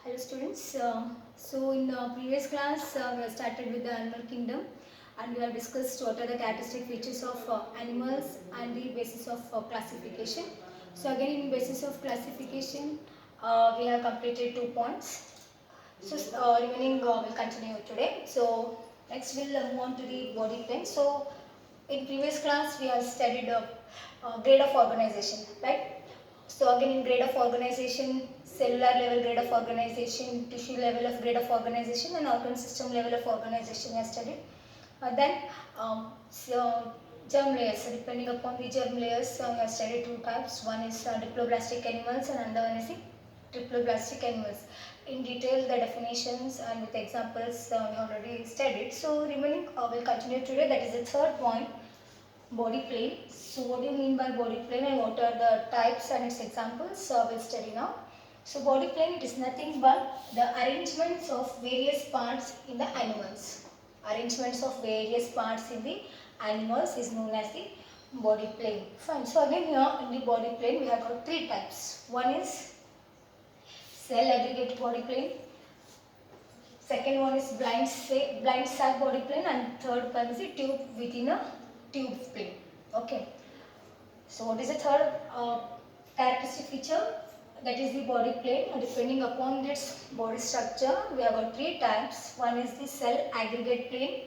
Hello students. So in previous class we have started with the animal kingdom and we have discussed what are the characteristic features of animals and the basis of classification. So again in basis of classification we have completed 2 points. So remaining will continue today. So next we'll move on to the body plane. So in previous class we have studied grade of organization, right? So again in grade of organization, cellular level grade of organization, tissue level of grade of organization and organ system level of organization we have studied. Then so germ layers, so depending upon the germ layers we have studied 2 types. One is diploblastic animals and another one is the triploblastic animals. In detail the definitions and with examples we already studied. So remaining we'll continue today, that is the third point, body plane. So what do you mean by body plane and what are the types and its examples? So we'll study now. So body plane, it is nothing but the arrangements of various parts in the animals. Arrangements of various parts in the animals is known as the body plane. Fine. So again here in the body plane we have got 3 types. One is cell aggregate body plane. Second one is blind sac body plane and third one is the tube within a tube plane. Okay. So what is the third characteristic feature? That is the body plane. Depending upon its body structure, we have got 3 types. One is the cell aggregate plane,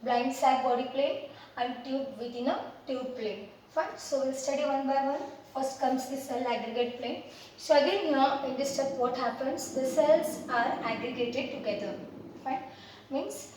blind sac body plane and tube within a tube plane. Fine. So we'll study one by one. First comes the cell aggregate plane. So again here in this step what happens? The cells are aggregated together. Fine. Means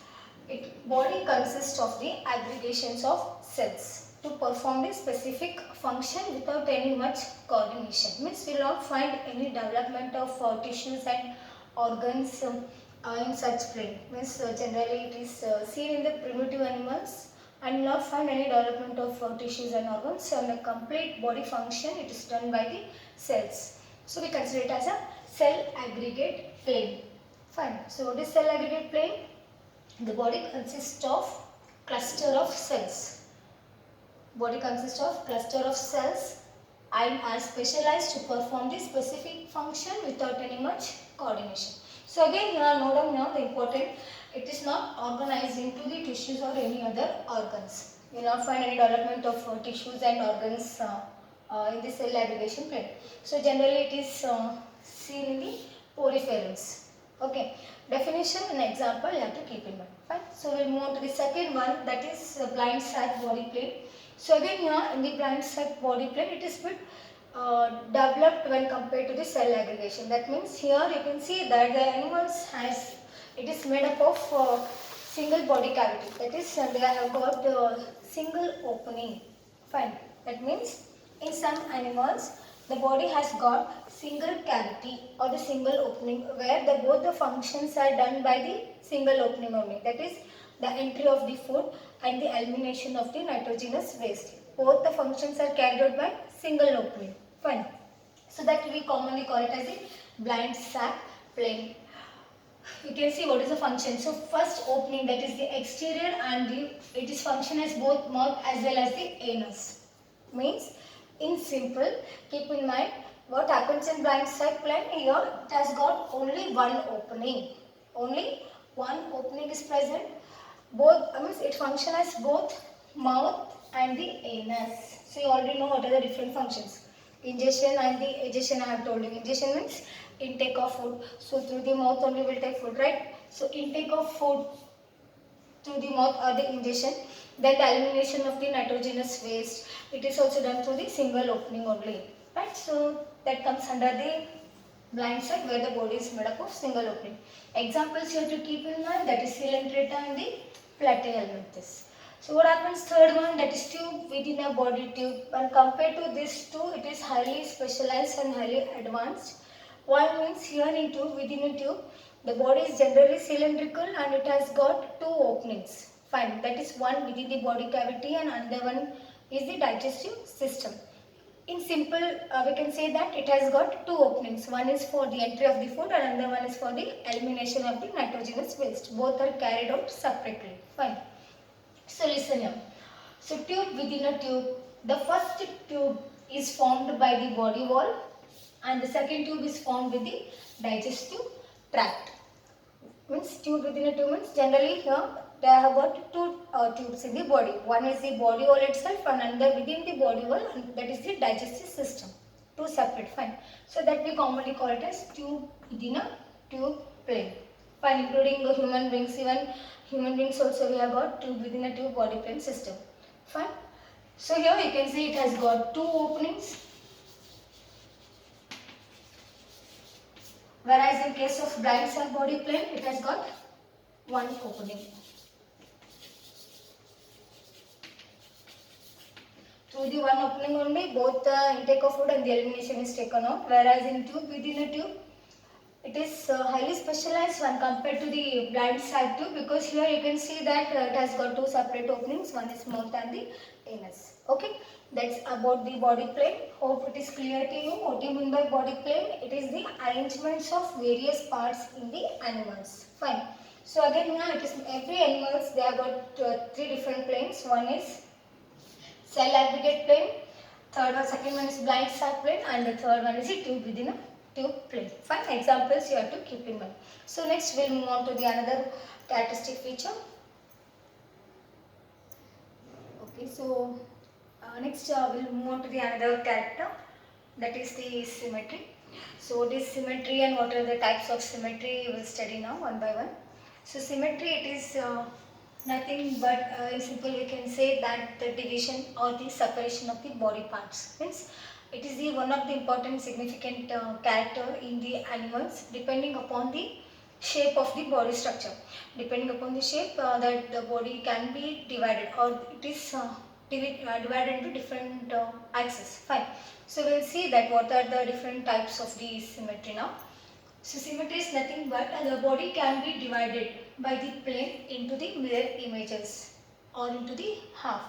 body consists of the aggregations of cells to perform the specific function without any much coordination. Means we will not find any development of tissues and organs in such plane. Means generally it is seen in the primitive animals and will not find any development of tissues and organs. So the complete body function it is done by the cells. So we consider it as a cell aggregate plane. Fine. So what is cell aggregate plane? The body consists of cluster of cells. Body consists of cluster of cells and are specialized to perform the specific function without any much coordination. So again here note down now the important, it is not organized into the tissues or any other organs. You will not find any development of tissues and organs in the cell aggregation plane. So generally it is seen in the poriferans. Okay. Definition and example you have to keep in mind. Fine. So we'll move on to the second one, that is blind sac body plane. So again here in the blind sac body plane it is bit developed when compared to the cell aggregation. That means here you can see that the animals it is made up of single body cavity. That is they have got single opening. Fine. That means in some animals the body has got single cavity or the single opening where both the functions are done by the single opening only. That is the entry of the food and the elimination of the nitrogenous waste. Both the functions are carried out by single opening. Fine. So that we commonly call it as the blind sac plane. You can see what is the function. So first opening, that is the exterior, and it is function as both mouth as well as the anus. Means in simple, keep in mind what happens in blind sac plane. Here it has got only one opening. Only one opening is present. Both means it functions as both mouth and the anus. So you already know what are the different functions. Ingestion and the egestion I have told you. Ingestion means intake of food. So through the mouth only will take food, right? So intake of food through the mouth or the ingestion. Then the elimination of the nitrogenous waste. It is also done through the single opening only, right? So that comes under the blind sac where the body is made up of single opening. Examples you have to keep in mind, that is coelenterata and the platyhelminthes. So what happens third one, that is tube within a body tube. When compared to this two, it is highly specialized and highly advanced. One means here in tube, within a tube, the body is generally cylindrical and it has got 2 openings. Fine. That is one within the body cavity and another one is the digestive system. In simple, we can say that it has got 2 openings. One is for the entry of the food and another one is for the elimination of the nitrogenous waste. Both are carried out separately. Fine. So listen here. So tube within a tube. The first tube is formed by the body wall and the second tube is formed with the digestive tract. Means tube within a tube means generally here they have got two tubes in the body. One is the body wall itself and another within the body wall, and that is the digestive system. Two separate, fine. So that we commonly call it as tube within a tube plane. Fine, including the human beings, even human beings also we have got tube within a tube body plane system. Fine. So here you can see it has got two openings. Whereas in case of blind cell body plane, it has got one opening. Through the one opening only, both the intake of food and the elimination is taken out. Whereas in tube within a tube, it is highly specialized when compared to the blind side tube, because here you can see that it has got two separate openings. One is mouth and the anus. Okay. That's about the body plane. Hope it is clear to you. What do you mean by body plane? It is the arrangements of various parts in the animals. Fine. So again here it is every animals they have got three different planes. One is cell aggregate plane. Second one is blind sac plane, and the third one is a tube within a tube plane. Fine. Examples you have to keep in mind. So next we'll move on to the another characteristic feature. Okay. So next we'll move on to the another character, that is the symmetry. So this symmetry and what are the types of symmetry we will study now one by one. So symmetry, it is nothing but in simple we can say that the division or the separation of the body parts. Means it is the one of the important significant character in the animals, depending upon the shape of the body structure. Depending upon the shape that the body can be divided, or it is divided into different axes. Fine. So we will see that what are the different types of the symmetry now. So symmetry is nothing but the body can be divided by the plane into the mirror images or into the half.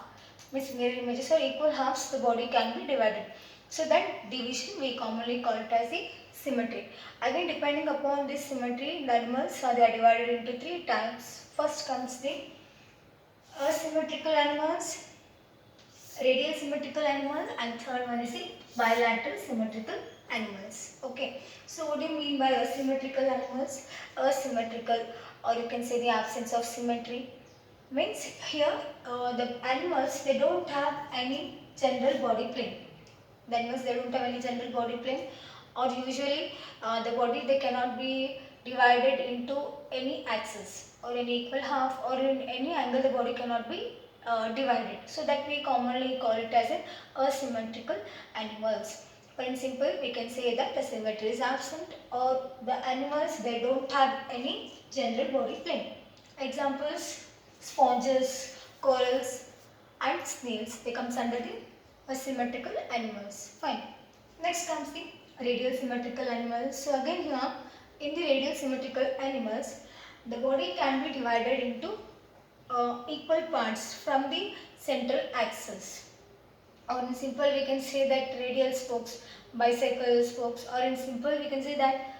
Means mirror images or equal halves, the body can be divided. So that division we commonly call it as the symmetry. Again, depending upon this symmetry, the animals they are divided into three types. First comes the asymmetrical animals, radial symmetrical animal, and third one is the bilateral symmetrical animals. Okay. So what do you mean by asymmetrical animals? Asymmetrical, or you can say the absence of symmetry, means here the animals they don't have any general body plane. The animals they don't have any general body plane, or usually the body they cannot be divided into any axis or any equal half, or in any angle the body cannot be divided. So that we commonly call it as an asymmetrical animals. For in simple, we can say that the symmetry is absent, or the animals they don't have any general body plane. Examples: sponges, corals, and snails. They comes under the asymmetrical animals. Fine. Next comes the radial symmetrical animals. So again here, in the radial symmetrical animals, the body can be divided into equal parts from the central axis. Or in simple we can say that radial spokes, bicycle spokes, or in simple we can say that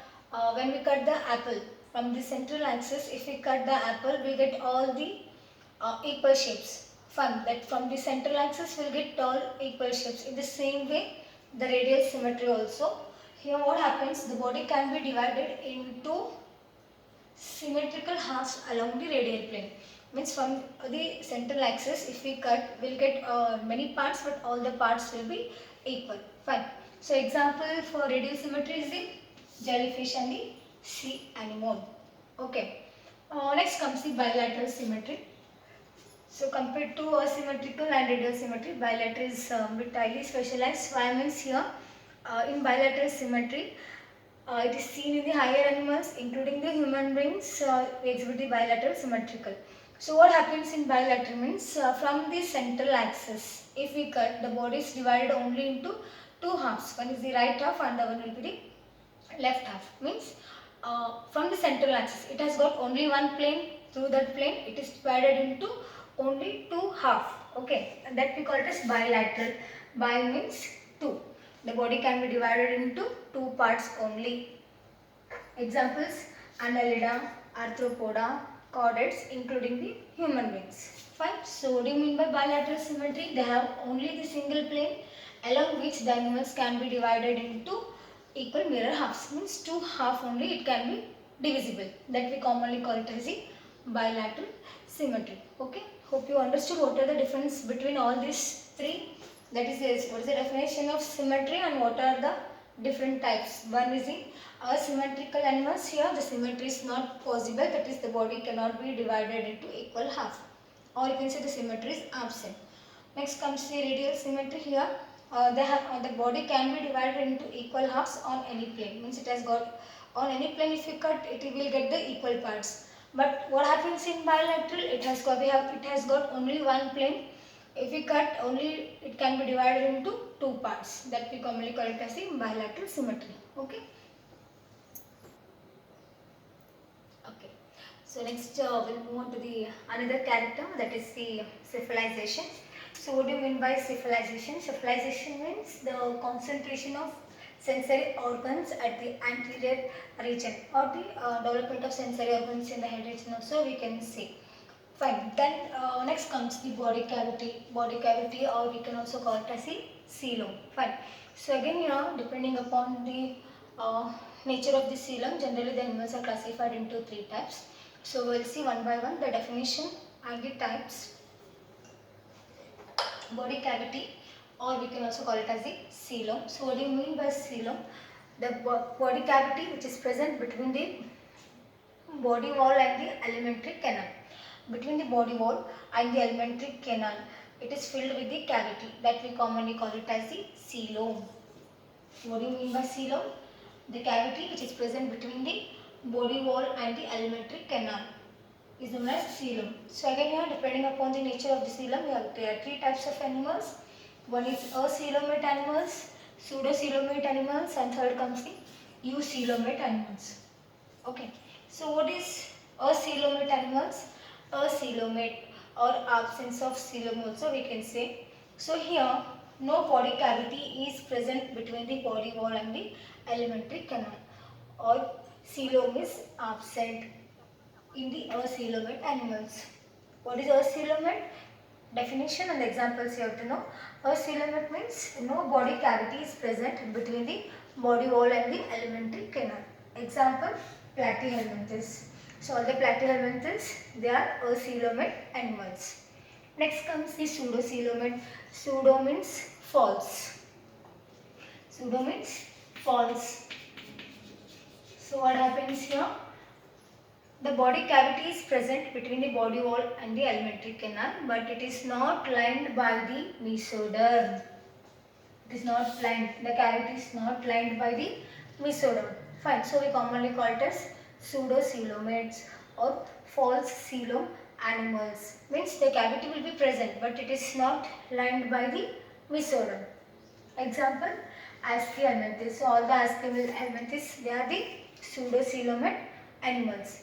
when we cut the apple from the central axis, if we cut the apple we get all the equal shapes. Fun that from the central axis we will get all equal shapes. In the same way the radial symmetry also. Here what happens, the body can be divided into symmetrical halves along the radial plane. Means from the central axis if we cut, we will get many parts, but all the parts will be equal. Fine. So example for radial symmetry is the jellyfish and the sea anemone. Okay. Next comes the bilateral symmetry. So compared to asymmetrical and radial symmetry, bilateral is bit highly specialized. Why means here in bilateral symmetry, it is seen in the higher animals, including the human beings. We exhibit the bilateral symmetrical. So what happens in bilateral means from the central axis, if we cut, the body is divided only into two halves. One is the right half and the one will be the left half. Means from the central axis, it has got only one plane. Through that plane, it is divided into only two half. Okay, and that we call it as bilateral. Bi means two. The body can be divided into two parts only. Examples: Annelida, Arthropoda, chordates, including the human beings. Fine. So what do you mean by bilateral symmetry? They have only the single plane along which the animals can be divided into equal mirror halves. Means two half only it can be divisible. That we commonly call it as the bilateral symmetry. Okay. Hope you understood what are the difference between all these three. That is this. What is the definition of symmetry and what are the different types? One is the asymmetrical animals. Here the symmetry is not possible. That is the body cannot be divided into equal half. Or you can say the symmetry is absent. Next comes the radial symmetry. Here the body can be divided into equal halves on any plane. Means it has got on any plane if you cut it will get the equal parts. But what happens in bilateral? It has got only one plane. If we cut only it can be divided into two parts. That we commonly call it as the bilateral symmetry. Okay. Okay. So next we'll move on to the another character, that is the cephalization. So what do you mean by cephalization? Cephalization means the concentration of sensory organs at the anterior region or the development of sensory organs in the head region also we can say. Fine. Then next comes the body cavity. Body cavity or we can also call it as the coelom. Fine. So again here depending upon the nature of the coelom, generally the animals are classified into three types. So we'll see one by one the definition and the types. Body cavity or we can also call it as the coelom. So what do you mean by coelom? The body cavity which is present between the body wall and the alimentary canal. Between the body wall and the alimentary canal, it is filled with the cavity that we commonly call it as the coelom. What do you mean by coelom? The cavity which is present between the body wall and the alimentary canal is known as coelom. So again here depending upon the nature of the coelom, there are three types of animals. One is acoelomate animals, pseudocoelomate animals, and third comes the eucoelomate animals. Okay. So what is acoelomate animals? Acoelomate or absence of coelom also we can say. So here no body cavity is present between the body wall and the alimentary canal, or coelom is absent in the acoelomate animals. What is acoelomate? Definition and examples you have to know. Acoelomate means no body cavity is present between the body wall and the alimentary canal. Example, platyhelminthes. So all the platyhelminthes, they are acoelomate animals. Next comes the pseudocoelomate. Pseudo means false. Pseudo means false. So what happens here? The body cavity is present between the body wall and the alimentary canal, but it is not lined by the mesoderm. It is not lined. The cavity is not lined by the mesoderm. Fine. So we commonly call it as pseudocoelomates or false coelom animals. Means the cavity will be present, but it is not lined by the mesoderm. Example, Ascihelminthes. So all the Ascihelminthes, they are the pseudocoelomate animals.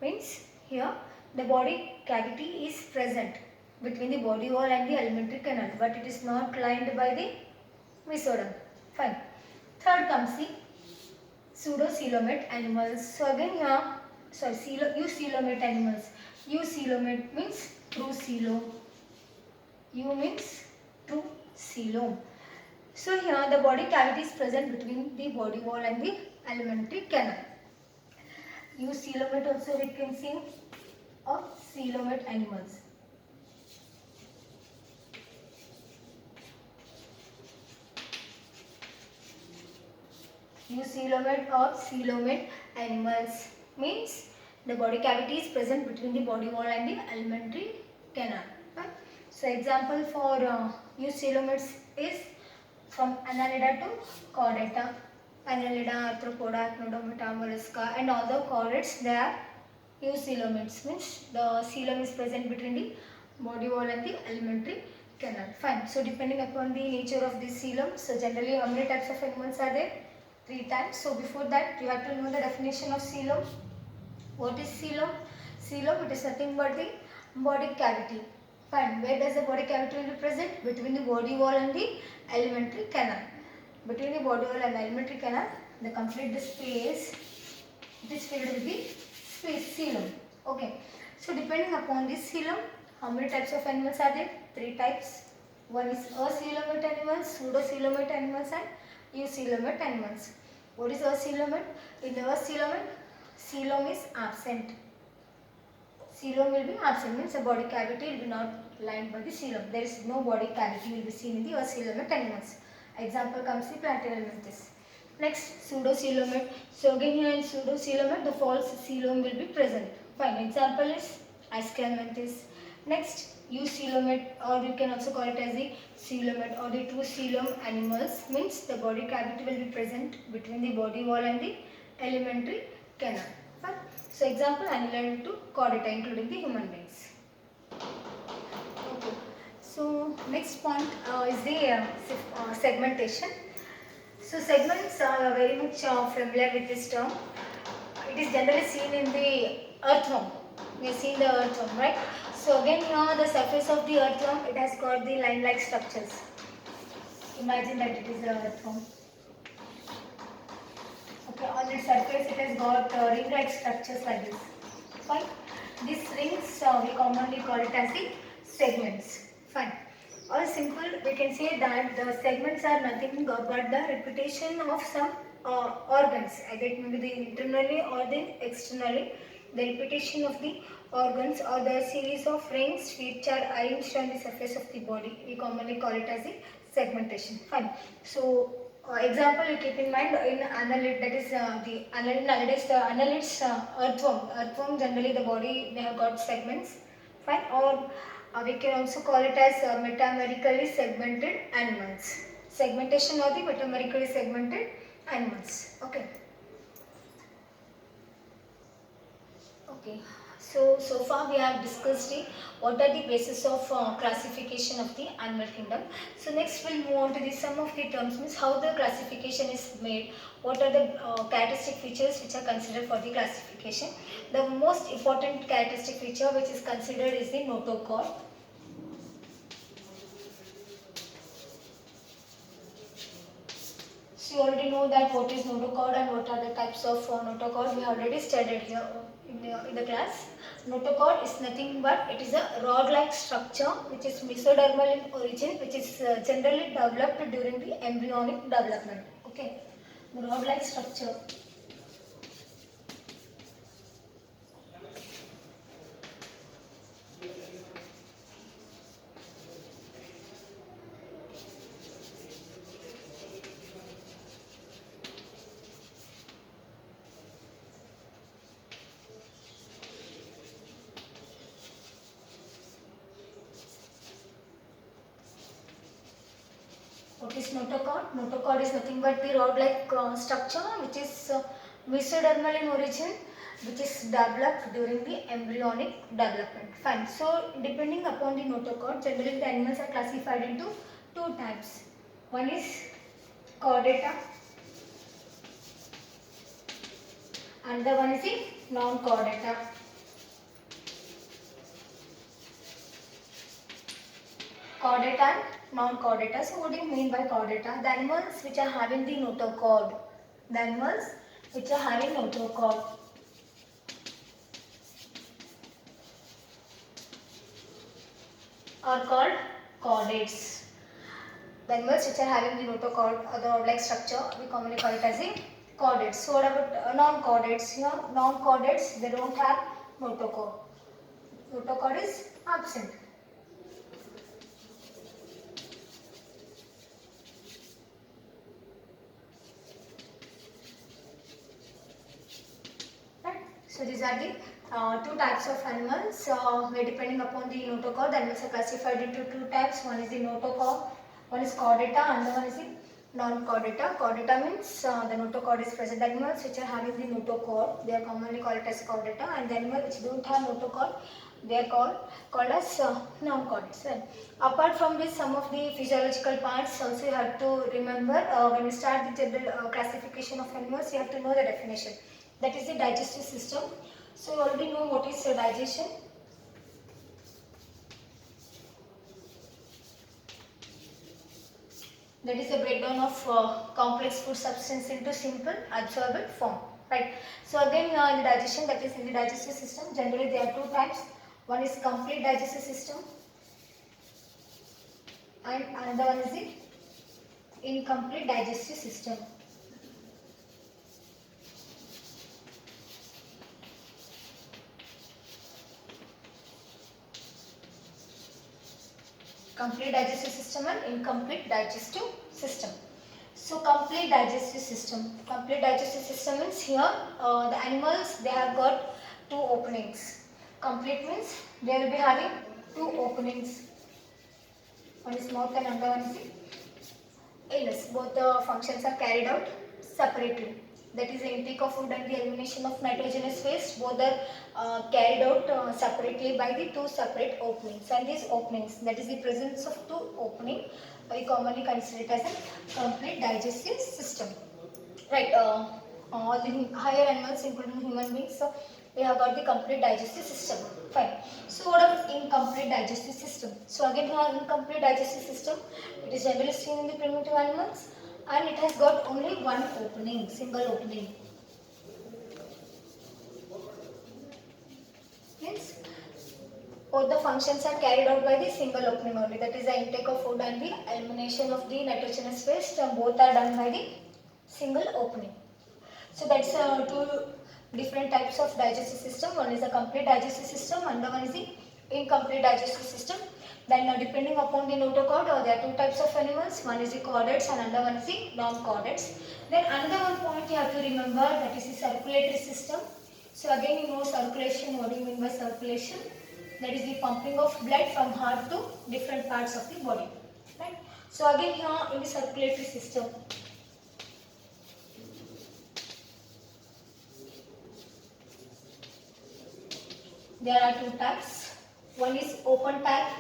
Means here the body cavity is present between the body wall and the alimentary canal, but it is not lined by the mesoderm. Fine. Third comes the pseudocoelomate animals. So again here, eucoelomate animals. Eucoelomate means true coelom. Eu means true coelom. So here the body cavity is present between the body wall and the alimentary canal. Eucoelomate also we can see, or coelomate animals. Eucoelomate or coelomate animals means the body cavity is present between the body wall and the alimentary canal. Right? So example for eucoelomates is from Annelida to Chordata. Annelida, Arthropoda, Cnodomata, Mollusca, and all the chordates, they are eucoelomates. Means the coelom is present between the body wall and the alimentary canal. Fine. So depending upon the nature of this coelom, so generally how many types of animals are there? Three types. So before that you have to know the definition of coelom. What is coelom? Coelom, it is nothing but the body cavity. Fine. Where does the body cavity will be present? Between the body wall and the alimentary canal. Between the body wall and the alimentary canal, the complete space, it is filled with the space coelom. Okay. So depending upon this coelom, how many types of animals are there? Three types. One is acoelomate animals, pseudocoelomate animals, and eucoelomate animals. What is acoelomate? In the acoelomate, coelom is absent. Coelom will be absent, means the body cavity will be not lined by the coelom. There is no body cavity will be seen in the acoelomate animals. Example comes the Platyhelminthes. Next, pseudocoelomate. So again here in pseudocoelomate, the false coelom will be present. Fine. Example is Ischelminthes. Next, eucoelomate, or you can also call it as the coelomate or the two coelom animals, means the body cavity will be present between the body wall and the alimentary canal. Fine. So example, annulus to chordata, including the human beings. Okay. So next point is the segmentation. So segments are very much familiar with this term. It is generally seen in the earthworm. We have seen the earthworm, right? So again here the surface of the earthworm, it has got the line-like structures. Imagine that it is the earthworm. Okay, on its surface it has got ring-like structures like this. Fine. These rings we commonly call it as the segments. Fine. Or simple, we can say that the segments are nothing but the repetition of some organs, either it may be the internally or the externally. The repetition of the organs or the series of rings which are arranged on the surface of the body. We commonly call it as the segmentation. Fine. So example you keep in mind in annelid, that is the annelid, nowadays the annelids earthworm. Earthworm generally the body they have got segments. Fine. Or we can also call it as metamerically segmented animals. Segmentation of the metamerically segmented animals. Okay. Okay. So far we have discussed what are the basis of classification of the animal kingdom. So next we'll move on to the some of the terms, means how the classification is made, what are the characteristic features which are considered for the classification. The most important characteristic feature which is considered is the notochord. So you already know that what is notochord and what are the types of notochord. We have already studied here in the class. Notochord is nothing but it is a rod-like structure which is mesodermal in origin, which is generally developed during the embryonic development. Okay, the rod-like structure. What is notochord? Notochord is nothing but the rod-like structure which is mesodermal in origin, which is developed during the embryonic development. Fine. So depending upon the notochord, generally the animals are classified into two types. One is chordata, another one is the non-chordata. Chordata and non-chordata. So what do you mean by chordata? The animals which are having the notochord. The animals which are having notochord. Are called chordates. The animals which are having the notochord or the rod-like structure, we commonly call it as the chordates. So what about non-chordates? Here, non-chordates, they don't have notochord. Notochord is absent. So these are the two types of animals. Where depending upon the notochord, the animals are classified into two types. One is the notochord, one is chordata, and the one is the non-chordata. Chordata means the notochord is present. The animals which are having the notochord, they are commonly called as chordata, and the animals which don't have notochord, they are called as non-chordates. Right? Apart from this, some of the physiological parts also you have to remember. When you start the general classification of animals, you have to know the definition. That is the digestive system. So you already know what is digestion. That is the breakdown of complex food substance into simple absorbable form. Right. So again in the digestion, that is in the digestive system, generally there are two types. One is complete digestive system and another one is the incomplete digestive system. Complete digestive system and incomplete digestive system. So complete digestive system. Complete digestive system means here the animals, they have got two openings. Complete means they will be having two openings. One is mouth and another one is the anus. Both the functions are carried out separately. That is the intake of food and the elimination of nitrogenous waste. Both are carried out separately by the two separate openings. And these openings, that is the presence of two openings, we commonly consider it as a complete digestive system. Right, all the higher animals including human beings, so they have got the complete digestive system. Fine. So what about incomplete digestive system? So again here incomplete digestive system, it is generally seen in the primitive animals and it has got only one opening, single opening. Means both the functions are carried out by the single opening only, that is the intake of food and the elimination of the nitrogenous waste, both are done by the single opening. So that's two different types of digestive system. One is the complete digestive system, another one is the incomplete digestive system. Then depending upon the notochord, there are two types of animals. One is the chordates and another one is the non-chordates. Then another one point you have to remember, that is the circulatory system. So again you know circulation. What do you mean by circulation? That is the pumping of blood from heart to different parts of the body. Right? So again here in the circulatory system, there are two types. One is open type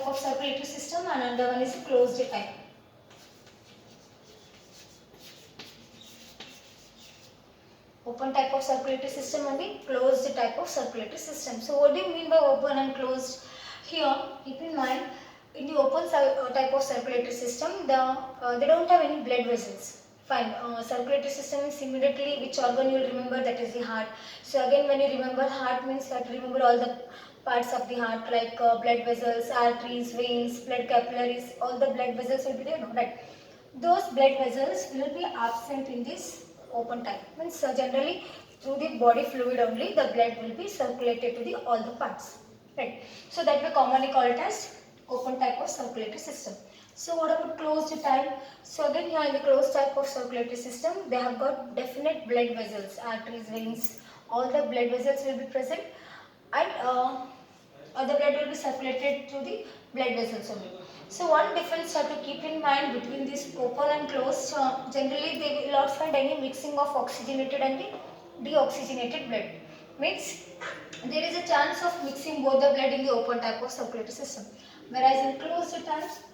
of circulatory system and another one is closed type. Open type of circulatory system and the closed type of circulatory system. So what do you mean by open and closed? Here keep in mind, in the open type of circulatory system, they don't have any blood vessels. Fine, circulatory system is immediately which organ you will remember, that is the heart. So again when you remember heart means you have to remember all the parts of the heart like blood vessels, arteries, veins, blood capillaries, all the blood vessels will be there, no, right? Those blood vessels will be absent in this open type. Means generally through the body fluid only the blood will be circulated to the all the parts. Right. So that we commonly call it as open type of circulatory system. So what about closed type? So again here in the closed type of circulatory system, they have got definite blood vessels, arteries, veins, all the blood vessels will be present and the blood will be circulated through the blood vessels only. So one difference you have to keep in mind between this open and closed, generally they will not find any mixing of oxygenated and the deoxygenated blood. Means there is a chance of mixing both the blood in the open type of circulatory system. Whereas in closed types,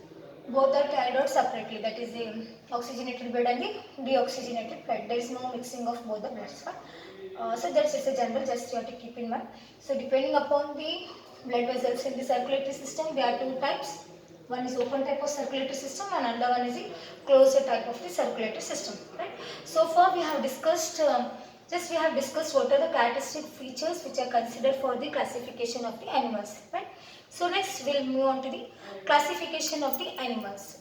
both are carried out separately, that is the oxygenated blood and the deoxygenated blood. There is no mixing of both the bloods. So that's just a general, just you have to keep in mind. So depending upon the blood vessels in the circulatory system, there are two types. One is open type of circulatory system and another one is the closed type of the circulatory system. Right? So far we have discussed what are the characteristic features which are considered for the classification of the animals. Right? So next we will move on to the classification of the animals.